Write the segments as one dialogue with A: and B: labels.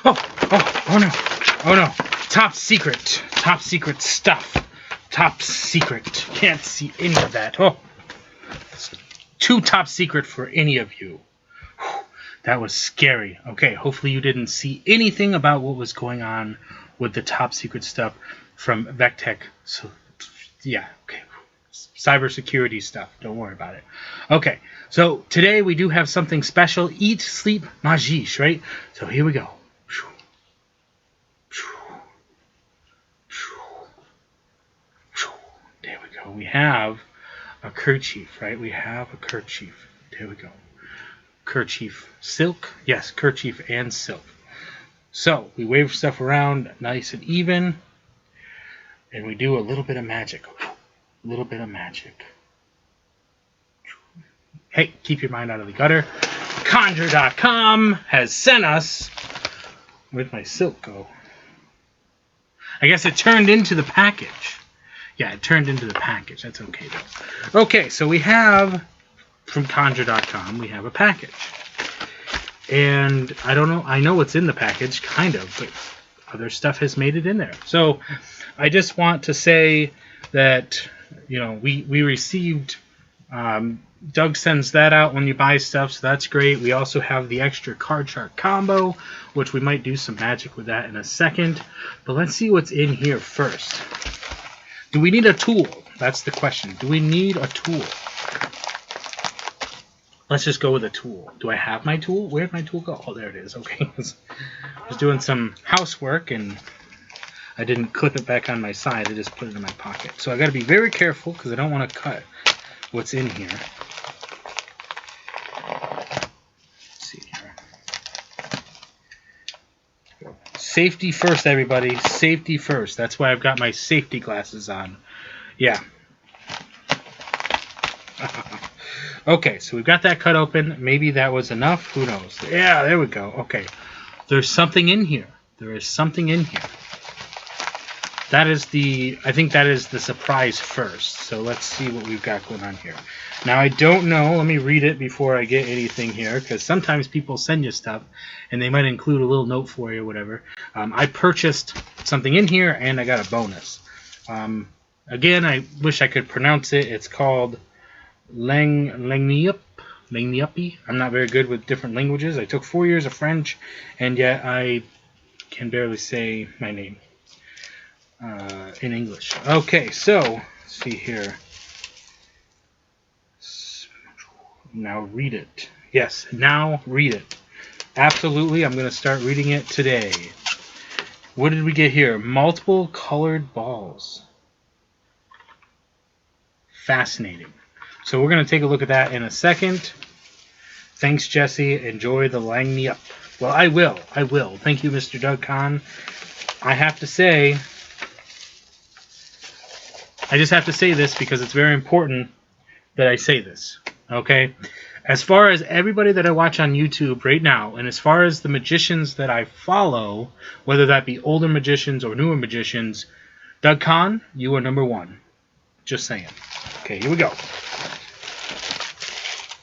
A: Oh no. Oh no. Top secret stuff. Top secret. Can't see any of that. Oh. It's too top secret for any of you. That was scary. Okay, hopefully you didn't see anything about what was going on with the top secret stuff from Vectech. So, yeah, okay. Cybersecurity stuff. Don't worry about it. Okay, so today we do have something special. Eat, sleep, magiche, right? So here we go. There we go. We have a kerchief, right? We have a kerchief. There we go. Kerchief silk. Yes, kerchief and silk. So we wave stuff around nice and even. And we do a little bit of magic. A little bit of magic. Hey, keep your mind out of the gutter. Conjure.com has sent us. Where'd my silk go? I guess it turned into the package. Yeah, it turned into the package. That's okay, though. Okay, so we have, from Conjure.com, we have a package. And I don't know, I know what's in the package, kind of, but other stuff has made it in there. So I just want to say that, you know, we received, Doug sends that out when you buy stuff, so that's great. We also have the extra card shark combo, which we might do some magic with that in a second. But let's see what's in here first. Do we need a tool? That's the question. Do we need a tool? Let's just go with a tool. Do I have my tool? Where'd my tool go? Oh, there it is. Okay. I was doing some housework and I didn't clip it back on my side. I just put it in my pocket. So I got to be very careful because I don't want to cut what's in here. Let's see here. Safety first, everybody. Safety first. That's why I've got my safety glasses on. Yeah. Okay, so we've got that cut open. Maybe that was enough. Who knows? Yeah, there we go. Okay. There's something in here. There is something in here. That is the... I think that is the surprise first. So let's see what we've got going on here. Now, I don't know. Let me read it before I get anything here, because sometimes people send you stuff, and they might include a little note for you or whatever. I purchased something in here, and I got a bonus. Again, I wish I could pronounce it. It's called Langniup. Langniupi. I'm not very good with different languages. I took 4 years of French, and yet I can barely say my name in English. Okay, so let's see here. Now read it. Yes, now read it. Absolutely, I'm going to start reading it today. What did we get here? Multiple colored balls. Fascinating. So we're going to take a look at that in a second. Thanks, Jesse. Enjoy the Langni Up. Well, I will. I will. Thank you, Mr. Doug Kahn. I have to say, I just have to say this because it's very important that I say this. Okay? As far as everybody that I watch on YouTube right now, and as far as the magicians that I follow, whether that be older magicians or newer magicians, Doug Kahn, you are number one. Just saying. Okay, here we go.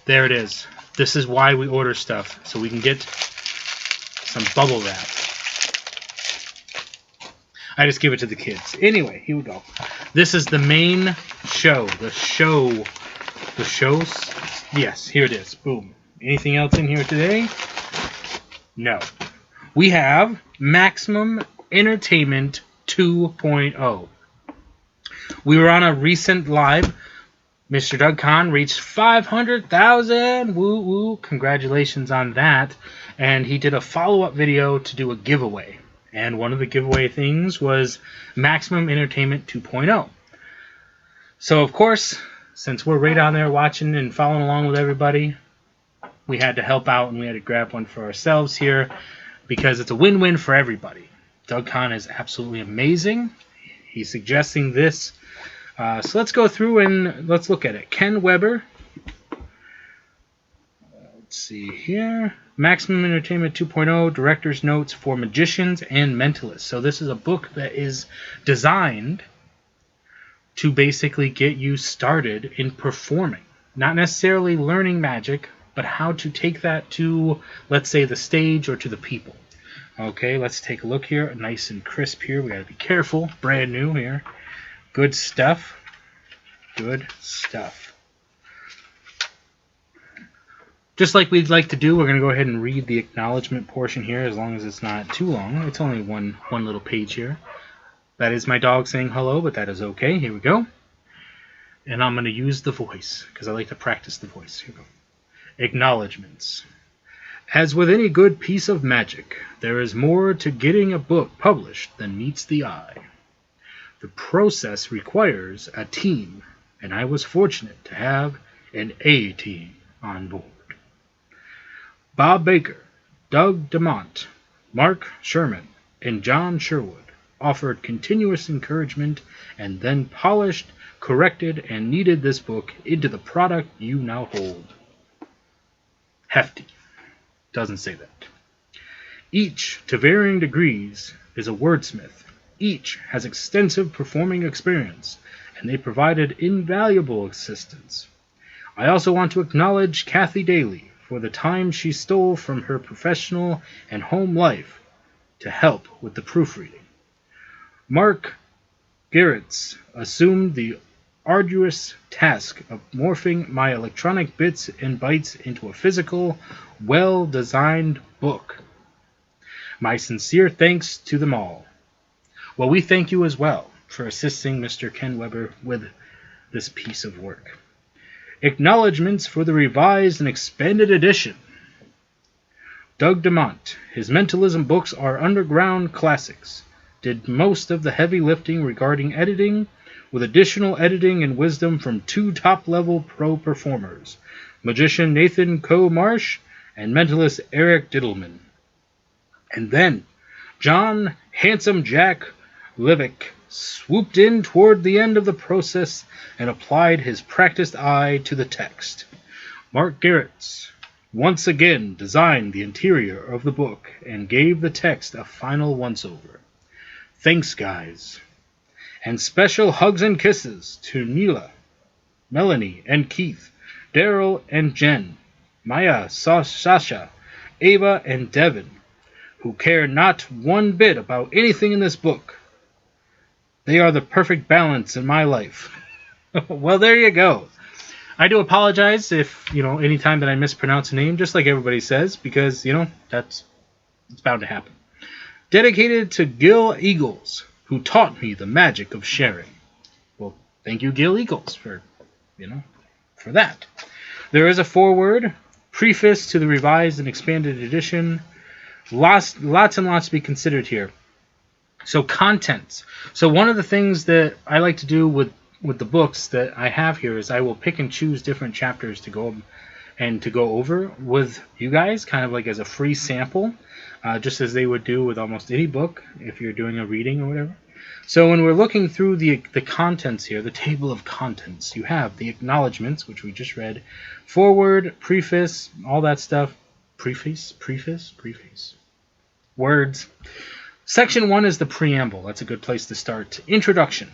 A: There it is. This is why we order stuff, so we can get some bubble wrap. I just give it to the kids. Anyway, here we go. This is the main show. The shows? Yes, here it is. Boom. Anything else in here today? No. We have Maximum Entertainment 2.0. We were on a recent live. Mr. Doug Kahn reached 500,000. Woo woo. Congratulations on that. And he did a follow-up video to do a giveaway. And one of the giveaway things was Maximum Entertainment 2.0. So, of course, since we're right on there watching and following along with everybody, we had to help out and we had to grab one for ourselves here because it's a win-win for everybody. Doug Kahn is absolutely amazing. He's suggesting this. So let's go through and let's look at it. Ken Weber. Let's see here. Maximum Entertainment 2.0, Director's Notes for Magicians and Mentalists. So this is a book that is designed to basically get you started in performing. Not necessarily learning magic, but how to take that to, let's say, the stage or to the people. Okay, let's take a look here. Nice and crisp here. We got to be careful. Brand new here. Good stuff. Good stuff. Just like we'd like to do, we're going to go ahead and read the acknowledgement portion here, as long as it's not too long. It's only one little page here. That is my dog saying hello, but that is okay. Here we go. And I'm going to use the voice, because I like to practice the voice. Here we go. Acknowledgements. As with any good piece of magic, there is more to getting a book published than meets the eye. The process requires a team, and I was fortunate to have an A team on board. Bob Baker, Doug DeMont, Mark Sherman, and John Sherwood offered continuous encouragement and then polished, corrected, and kneaded this book into the product you now hold. Hefty. Doesn't say that. Each, to varying degrees, is a wordsmith. Each has extensive performing experience, and they provided invaluable assistance. I also want to acknowledge Kathy Daly for the time she stole from her professional and home life to help with the proofreading. Mark Gerritz assumed the arduous task of morphing my electronic bits and bytes into a physical, well-designed book. My sincere thanks to them all. Well, we thank you as well for assisting Mr. Ken Weber with this piece of work. Acknowledgements for the revised and expanded edition. Doug DeMont. His Mentalism books are underground classics. Did most of the heavy lifting regarding editing, with additional editing and wisdom from two top-level pro performers, magician Nathan Coe Marsh and mentalist Eric Diddleman. And then, John Handsome Jack Levick swooped in toward the end of the process and applied his practiced eye to the text. Mark Gerritz once again designed the interior of the book and gave the text a final once-over. Thanks, guys. And special hugs and kisses to Neela, Melanie, and Keith, Daryl and Jen, Maya, Sasha, Ava, and Devin, who care not one bit about anything in this book. They are the perfect balance in my life. Well, there you go. I do apologize if, any time that I mispronounce a name, just like everybody says, because, it's bound to happen. Dedicated to Gil Eagles, who taught me the magic of sharing. Well, thank you, Gil Eagles, for that. There is a foreword, preface to the revised and expanded edition. Lots and lots to be considered here. So contents. So one of the things that I like to do with the books that I have here is I will pick and choose different chapters to go over with you guys, kind of like as a free sample, just as they would do with almost any book if you're doing a reading or whatever. So when we're looking through the contents here, the table of contents, you have the acknowledgments, which we just read, foreword, preface, all that stuff. Preface. Words. Section 1 is the preamble. That's a good place to start. Introduction.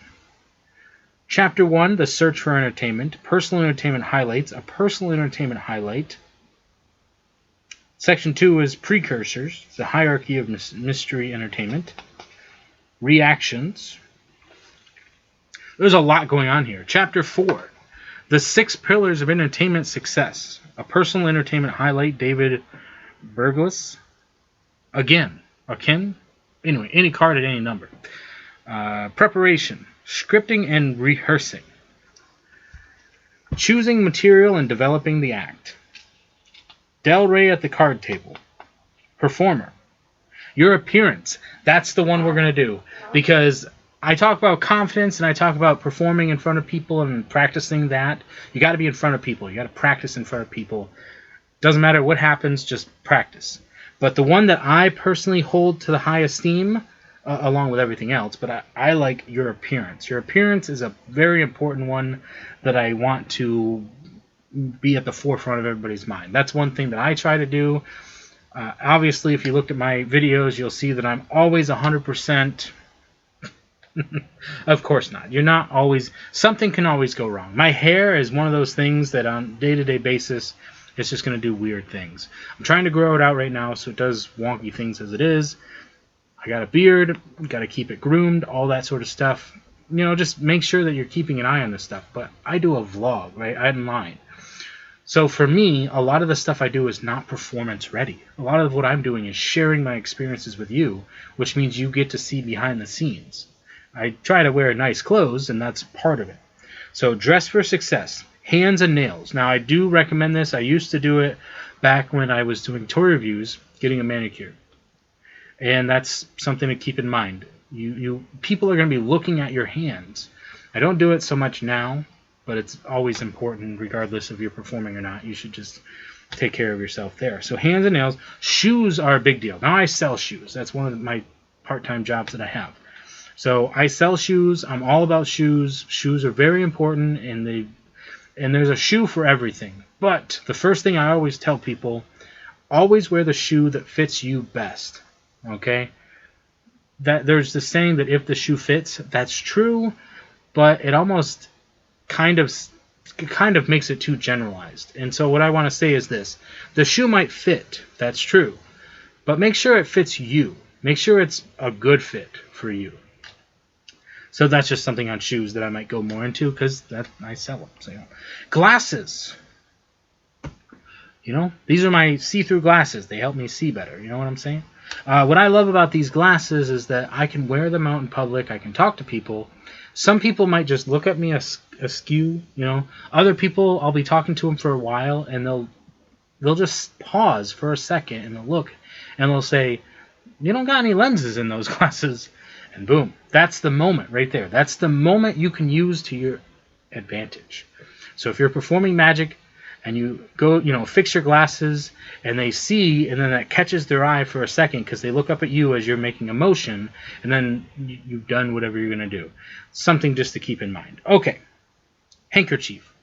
A: Chapter 1, the search for entertainment. Personal entertainment highlights. A personal entertainment highlight. Section 2 is precursors. The hierarchy of mystery entertainment. Reactions. There's a lot going on here. Chapter 4, the 6 pillars of entertainment success. A personal entertainment highlight. David Berglis. Again. Anyway, any card at any number. Preparation, scripting and rehearsing. Choosing material and developing the act. Del Rey at the card table. Performer. Your appearance. That's the one we're going to do. Because I talk about confidence and I talk about performing in front of people and practicing that. You got to be in front of people. You got to practice in front of people. Doesn't matter what happens, just practice. But the one that I personally hold to the high esteem, along with everything else, but I like your appearance. Your appearance is a very important one that I want to be at the forefront of everybody's mind. That's one thing that I try to do. Obviously, if you looked at my videos, you'll see that I'm always 100%. Of course not. You're not always. Something can always go wrong. My hair is one of those things that on a day-to-day basis It's just going to do weird things. I'm trying to grow it out right now, so it does wonky things as it is. I got a beard, got to keep it groomed, all that sort of stuff. You know, just make sure that you're keeping an eye on this stuff. But I do a vlog, right? Online. So for me, a lot of the stuff I do is not performance ready. A lot of what I'm doing is sharing my experiences with you, which means you get to see behind the scenes. I try to wear nice clothes, and that's part of it. So dress for success. Hands and nails. Now, I do recommend this. I used to do it back when I was doing toy reviews, getting a manicure. And that's something to keep in mind. People are going to be looking at your hands. I don't do it so much now, but it's always important regardless if you're performing or not. You should just take care of yourself there. So hands and nails. Shoes are a big deal. Now I sell shoes. That's one of my part-time jobs that I have. So I sell shoes. I'm all about shoes. Shoes are very important, and there's a shoe for everything. But the first thing I always tell people, always wear the shoe that fits you best. Okay? That there's the saying that if the shoe fits, that's true, but it almost kind of makes it too generalized. And so what I want to say is this. The shoe might fit, that's true, but make sure it fits you. Make sure it's a good fit for you. So that's just something on shoes that I might go more into because I sell them. So, glasses. These are my see-through glasses. They help me see better. You know what I'm saying? What I love about these glasses is that I can wear them out in public. I can talk to people. Some people might just look at me askew. Other people, I'll be talking to them for a while, and they'll just pause for a second, and they'll look, and they'll say, "You don't got any lenses in those glasses." And boom, that's the moment right there. That's the moment you can use to your advantage. So if you're performing magic and you go, fix your glasses and they see, and then that catches their eye for a second because they look up at you as you're making a motion, and then you've done whatever you're going to do. Something just to keep in mind. Okay, handkerchief.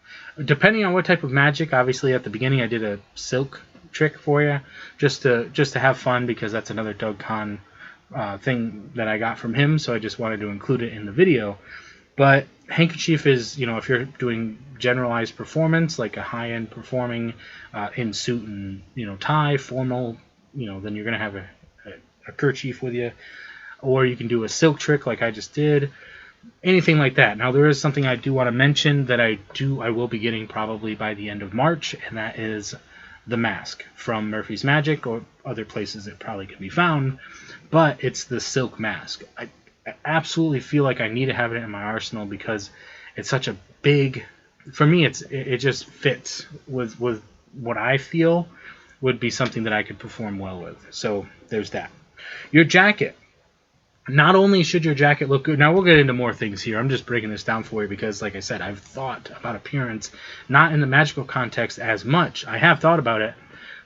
A: Depending on what type of magic, obviously at the beginning I did a silk trick for you just to have fun because that's another Doug Kahn thing that I got from him, so I just wanted to include it in the video. But handkerchief is, if you're doing generalized performance, like a high-end performing in suit and tie, formal, then you're gonna have a kerchief with you, or you can do a silk trick like I just did, anything like that. Now there is something I do want to mention that I will be getting probably by the end of March, and that is the mask from Murphy's Magic or other places it probably can be found, but it's the silk mask. I absolutely feel like I need to have it in my arsenal because it's such a big, for me it just fits with what I feel would be something that I could perform well with. So there's that. Your jacket. Not only should your jacket look good, now we'll get into more things here. I'm just breaking this down for you because, like I said, I've thought about appearance, not in the magical context as much. I have thought about it,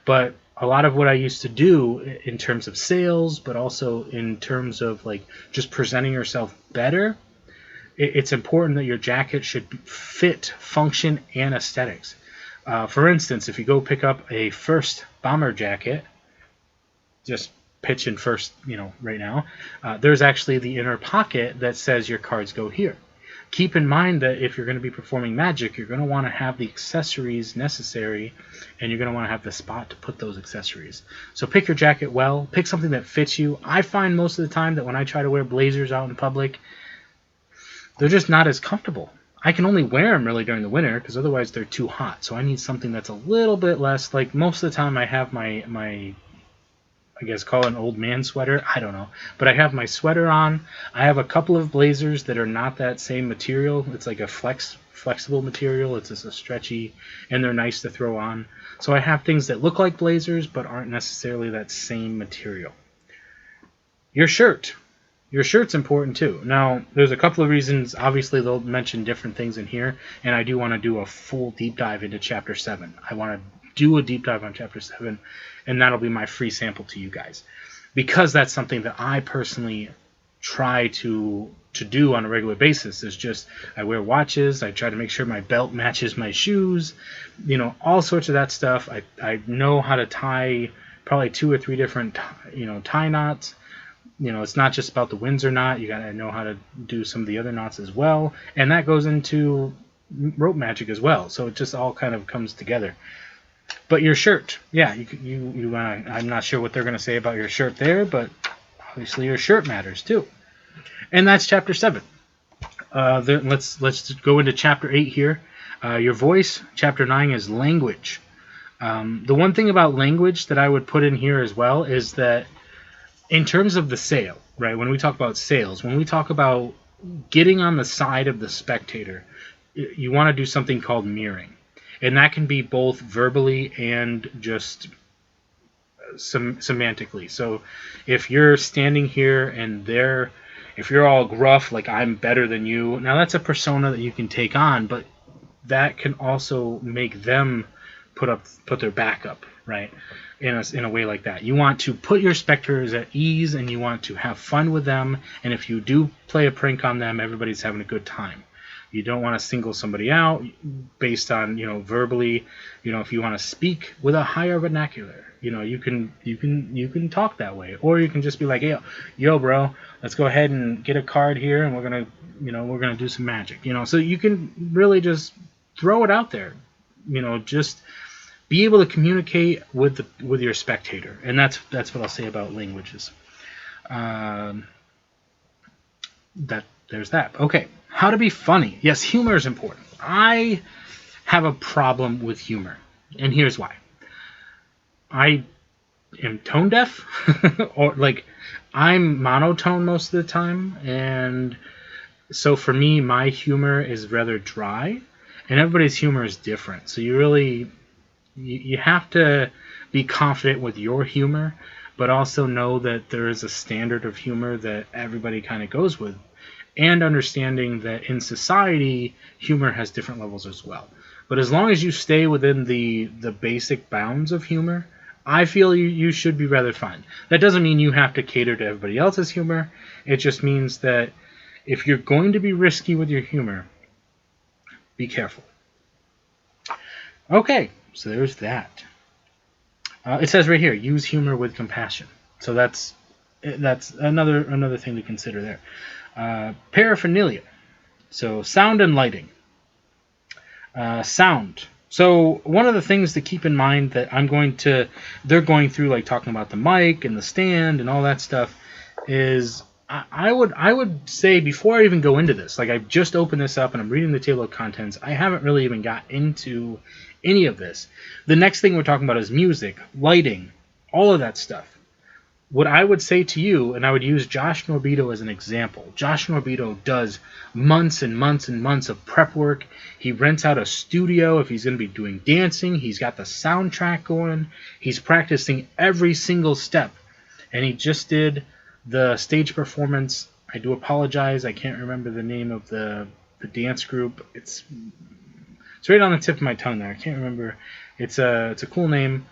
A: but a lot of what I used to do in terms of sales, but also in terms of like just presenting yourself better, it's important that your jacket should fit function and aesthetics. For instance, if you go pick up a First bomber jacket, just pitching first, right now, there's actually the inner pocket that says your cards go here. Keep in mind that if you're going to be performing magic, you're going to want to have the accessories necessary, and you're going to want to have the spot to put those accessories. So pick your jacket well, pick something that fits you. I find most of the time that when I try to wear blazers out in public, they're just not as comfortable. I can only wear them really during the winter because otherwise they're too hot. So I need something that's a little bit less, like most of the time I have my I guess call it an old man sweater. I don't know. But I have my sweater on. I have a couple of blazers that are not that same material. It's like a flexible material. It's just a stretchy, and they're nice to throw on. So I have things that look like blazers but aren't necessarily that same material. Your shirt. Your shirt's important too. Now, there's a couple of reasons. Obviously, they'll mention different things in here, and I do want to do a full deep dive into Chapter 7. I want to do a deep dive on Chapter 7, and that'll be my free sample to you guys, because that's something that I personally try to do on a regular basis. Is just I wear watches, I try to make sure my belt matches my shoes, all sorts of that stuff. I know how to tie probably 2 or 3 different tie knots. It's not just about the Windsor knot. You gotta know how to do some of the other knots as well, and that goes into rope magic as well. So it just all kind of comes together. But your shirt, yeah, you I'm not sure what they're going to say about your shirt there, but obviously your shirt matters too. And that's chapter 7. Let's go into chapter 8 here. Your voice. Chapter 9 is language. The one thing about language that I would put in here as well is that in terms of the sale, right? When we talk about sales, when we talk about getting on the side of the spectator, you want to do something called mirroring. And that can be both verbally and just semantically. So if you're standing here and if you're all gruff, like I'm better than you, now that's a persona that you can take on, but that can also make them put their back up, right? In a way like that. You want to put your spectators at ease, and you want to have fun with them, and if you do play a prank on them, everybody's having a good time. You don't want to single somebody out based on, verbally, if you want to speak with a higher vernacular, you can talk that way, or you can just be like, hey, yo, bro, let's go ahead and get a card here, and we're gonna do some magic, so you can really just throw it out there, just be able to communicate with your spectator, and that's what I'll say about languages. There's that. Okay, how to be funny. Yes, humor is important. I have a problem with humor, and here's why. I am tone deaf, or like I'm monotone most of the time, and so for me, my humor is rather dry, and everybody's humor is different. So you have to be confident with your humor, but also know that there is a standard of humor that everybody kind of goes with, and understanding that in society, humor has different levels as well. But as long as you stay within the basic bounds of humor, I feel you should be rather fine. That doesn't mean you have to cater to everybody else's humor. It just means that if you're going to be risky with your humor, be careful. Okay, so there's that. It says right here, use humor with compassion. So that's another thing to consider there. Paraphernalia. So sound and lighting. Sound. So one of the things to keep in mind that they're going through, like talking about the mic and the stand and all that stuff, is I would say before I even go into this, like I've just opened this up and I'm reading the table of contents, I haven't really even got into any of this. The next thing we're talking about is music, lighting, all of that stuff. What I would say to you, and I would use Josh Norbito as an example. Josh Norbito does months and months and months of prep work. He rents out a studio if he's going to be doing dancing. He's got the soundtrack going. He's practicing every single step. And he just did the stage performance. I do apologize. I can't remember the name of the dance group. It's right on the tip of my tongue there. I can't remember. It's a cool name.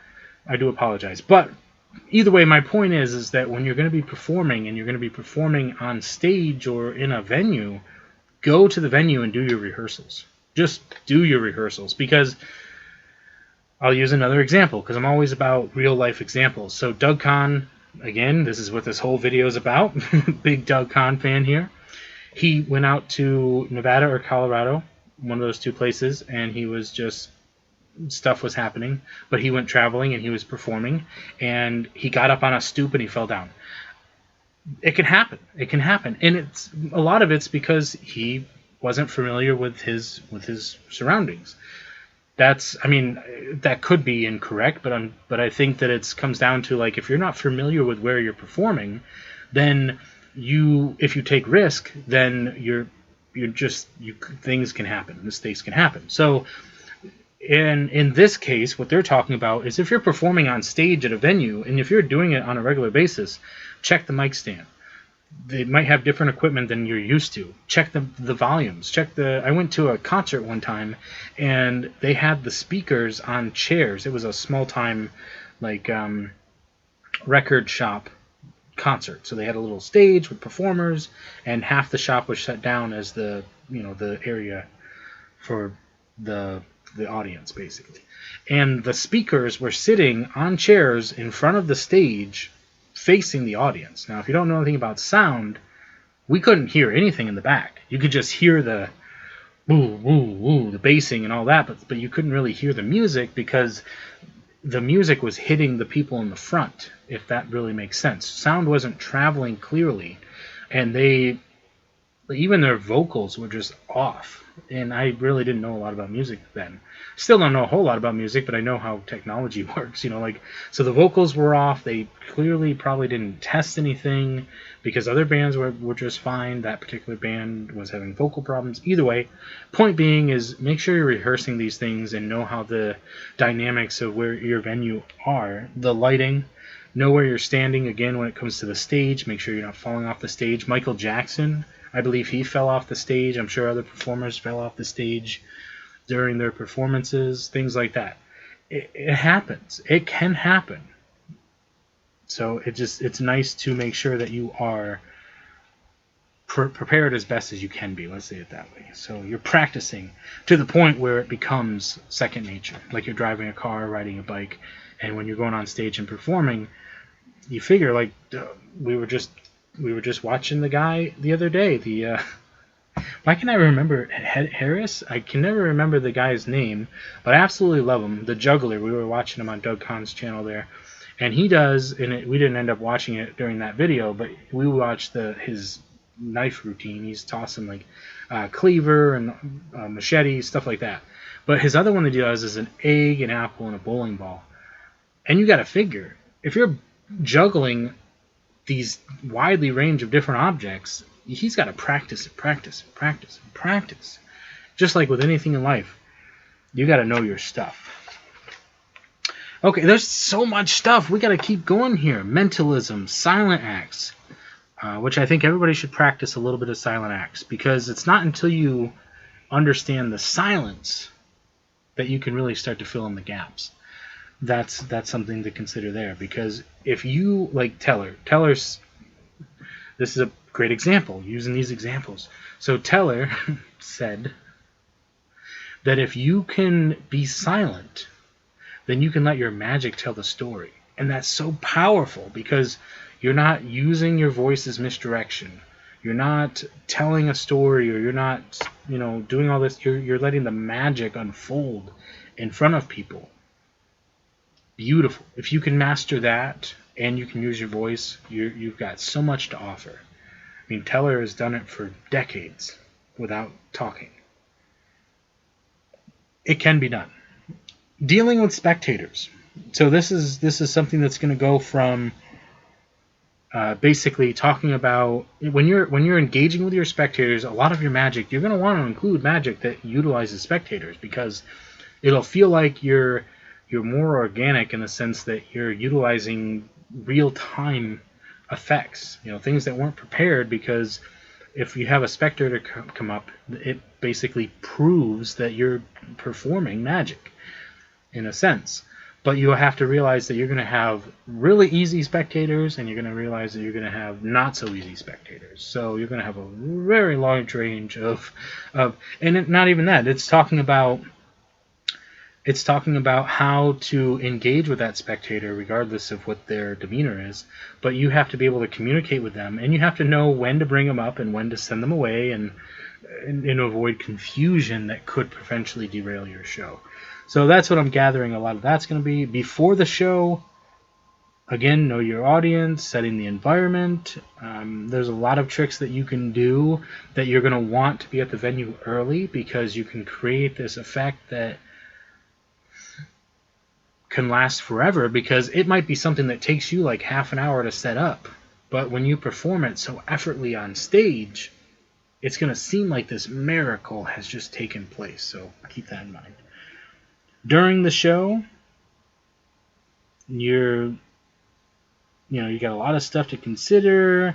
A: I do apologize. But either way, my point is that when you're going to be performing, and you're going to be performing on stage or in a venue, go to the venue and do your rehearsals. Just do your rehearsals, because I'll use another example, because I'm always about real life examples. So Doug Kahn, again, this is what this whole video is about. Big Doug Kahn fan here. He went out to Nevada or Colorado, one of those two places, and he was just, stuff was happening, but he went traveling and he was performing, and he got up on a stoop and he fell down. It can happen. It can happen, and a lot of it's because he wasn't familiar with his surroundings. That could be incorrect, but I think that it comes down to, like, if you're not familiar with where you're performing, then if you take risk, then things can happen, mistakes can happen. So in this case, what they're talking about is if you're performing on stage at a venue, and if you're doing it on a regular basis, check the mic stand. They might have different equipment than you're used to. Check the volumes. I went to a concert one time, and they had the speakers on chairs. It was a small time, like, record shop concert. So they had a little stage with performers, and half the shop was shut down as the area for the audience, basically. And the speakers were sitting on chairs in front of the stage facing the audience. Now, if you don't know anything about sound, we couldn't hear anything in the back. You could just hear woo, woo, woo, the bassing and all that, but you couldn't really hear the music because the music was hitting the people in the front, if that really makes sense. Sound wasn't traveling clearly, and even their vocals were just off. And I really didn't know a lot about music then. Still don't know a whole lot about music, but I know how technology works, so the vocals were off. They clearly probably didn't test anything because other bands were just fine. That particular band was having vocal problems. Either way, point being is make sure you're rehearsing these things and know how the dynamics of where your venue are. The lighting, know where you're standing. Again, when it comes to the stage, make sure you're not falling off the stage. Michael Jackson, I believe he fell off the stage. I'm sure other performers fell off the stage during their performances, things like that. It happens. It can happen. So it's nice to make sure that you are prepared as best as you can be. Let's say it that way. So you're practicing to the point where it becomes second nature, like you're driving a car, riding a bike, and when you're going on stage and performing, you figure like we were just watching the guy the other day. Why can I remember Harris? I can never remember the guy's name, but I absolutely love him. The juggler. We were watching him on Doug Kahn's channel there, and he does. And we didn't end up watching it during that video, but we watched his knife routine. He's tossing like cleaver and machete, stuff like that. But his other one that he does is an egg, an apple, and a bowling ball. And you got to figure if you're juggling these widely range of different objects, he's got to practice. Just like with anything in life, you got to know your stuff. Okay, there's so much stuff. We got to keep going here. Mentalism, silent acts, which I think everybody should practice a little bit of silent acts, because it's not until you understand the silence that you can really start to fill in the gaps. That's something to consider there, because if you, like Teller's, this is a great example, using these examples. So Teller said that if you can be silent, then you can let your magic tell the story. And that's so powerful, because you're not using your voice as misdirection. You're not telling a story, or you're not, doing all this. You're letting the magic unfold in front of people. Beautiful. If you can master that and you can use your voice, you've got so much to offer. I mean, Teller has done it for decades without talking. It can be done. Dealing with spectators. So this is something that's going to go from basically talking about when you're engaging with your spectators. A lot of your magic, you're going to want to include magic that utilizes spectators, because it'll feel like you're more organic in the sense that you're utilizing real-time effects, things that weren't prepared, because if you have a spectator come up, it basically proves that you're performing magic in a sense. But you have to realize that you're going to have really easy spectators, and you're going to realize that you're going to have not so easy spectators. So you're going to have a very large range of and not even that. It's talking about how to engage with that spectator regardless of what their demeanor is. But you have to be able to communicate with them, and you have to know when to bring them up and when to send them away, and avoid confusion that could potentially derail your show. So that's what I'm gathering a lot of that's going to be. Before the show, again, know your audience, setting the environment. There's a lot of tricks that you can do that you're going to want to be at the venue early, because you can create this effect that can last forever, because it might be something that takes you like half an hour to set up, but when you perform it so effortlessly on stage, it's going to seem like this miracle has just taken place. So keep that in mind. During the show, you got a lot of stuff to consider.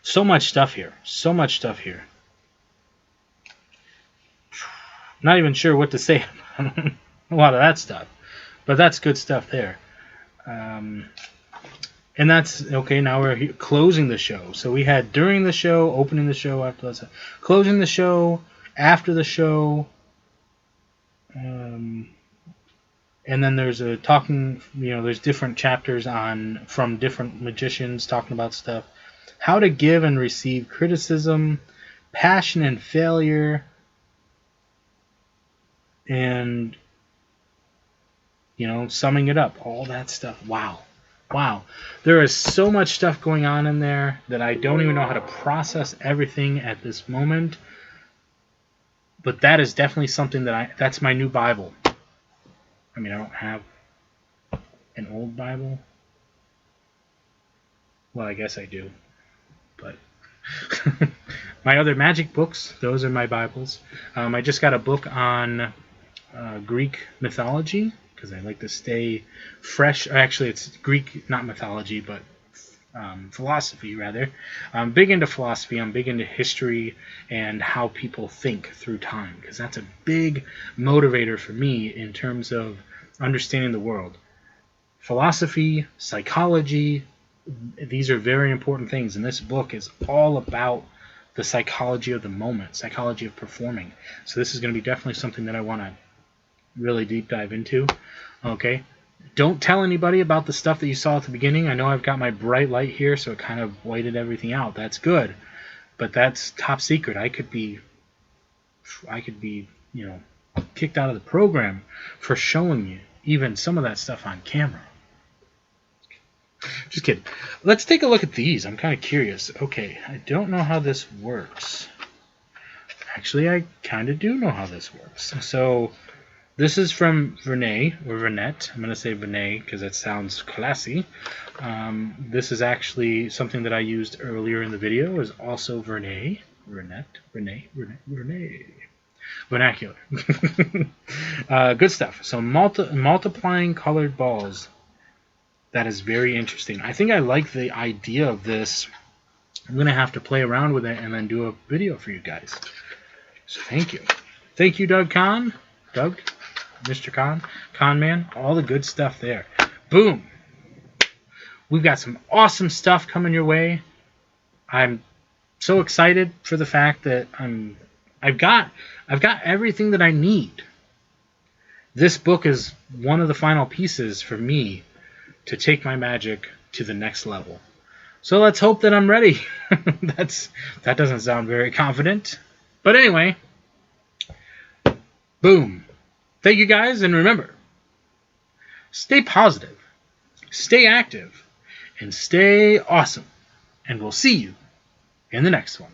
A: So much stuff here. Not even sure what to say about a lot of that stuff, but that's good stuff there. And that's okay. Now we're closing the show. So we had during the show, opening the show, after that, closing the show, after the show, and then there's a talking. There's different chapters from different magicians talking about stuff. How to give and receive criticism, passion and failure, and, you know, summing it up. All that stuff. Wow. Wow. There is so much stuff going on in there that I don't even know how to process everything at this moment. But that is definitely something that that's my new Bible. I mean, I don't have an old Bible. Well, I guess I do. But my other magic books, those are my Bibles. I just got a book on Greek mythology, because I like to stay fresh. Actually, it's Greek, not mythology, but philosophy, rather. I'm big into philosophy. I'm big into history and how people think through time, because that's a big motivator for me in terms of understanding the world. Philosophy, psychology, these are very important things, and this book is all about the psychology of the moment, psychology of performing. So this is going to be definitely something that I want to really deep dive into. Okay, don't tell anybody about the stuff that you saw at the beginning. I know I've got my bright light here, so it kind of whited everything out. That's good, but that's top secret. I could be, you know, kicked out of the program for showing you even some of that stuff on camera. Just kidding. Let's take a look at these. I'm kind of curious. Okay, I don't know how this works. Actually, I kind of do know how this works. So this is from Vernay, or Vernette. I'm going to say Vernay because that sounds classy. This is actually something that I used earlier in the video. Is also Vernay. Vernay. Vernacular. Good stuff. So multiplying colored balls. That is very interesting. I think I like the idea of this. I'm going to have to play around with it and then do a video for you guys. So thank you. Thank you, Doug Kahn. Doug? Mr. Kahn? Kahn Man? All the good stuff there. Boom. We've got some awesome stuff coming your way. I'm so excited for the fact that I've got everything that I need. This book is one of the final pieces for me to take my magic to the next level. So let's hope that I'm ready. That doesn't sound very confident. But anyway, boom. Thank you guys, and remember, stay positive, stay active, and stay awesome. And we'll see you in the next one.